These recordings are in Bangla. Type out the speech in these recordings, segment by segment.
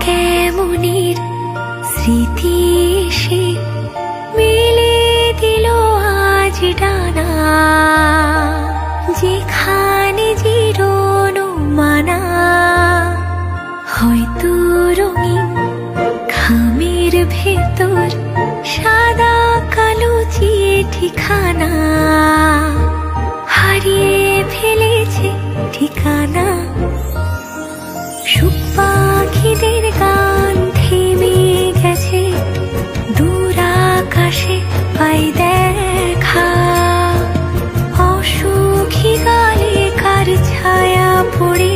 কেমনির স্মৃতি এসে মেলে দিল আজ ডানা, যেখানে জিরোনো মানা। হয়তো রঙিন খামের ভেতর সাদা কালো চিঠিখানা, হারিয়ে ফেলেছে ঠিকানা। সুখ পাখিদের গান থেমে গেছে, দূর আকাশে পাই দেখা। অসুখী গালে কার ছায়া পড়ে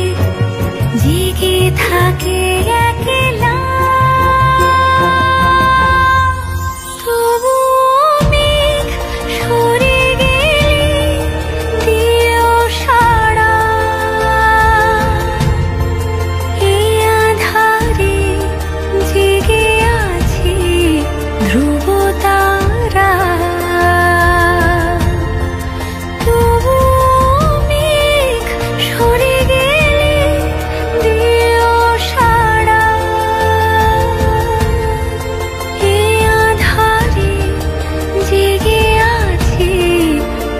জেগে থাকে একলা। তবুও মেঘ সরে গেলে দিও সাড়া, এই আঁধারে জেগে আছে ধ্রুব তারা। তবুও মেঘ সরে গেলে দিও সাড়া, এই আঁধারে জেগে আছে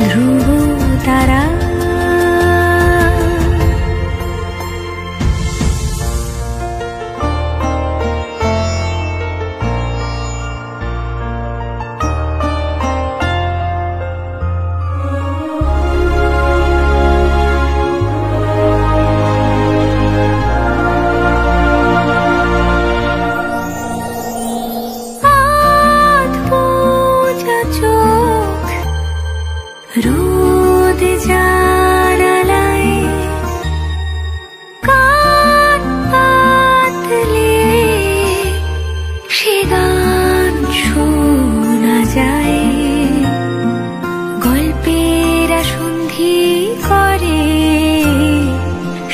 ধ্রুব তারা। আধ বোঝা চোখ রোদ জানালায়, কান পাতলে সে গান শোনা যায়। গল্পেরা সন্ধি করে,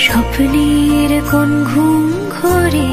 স্বপ্নের কোন ঘুম ঘরে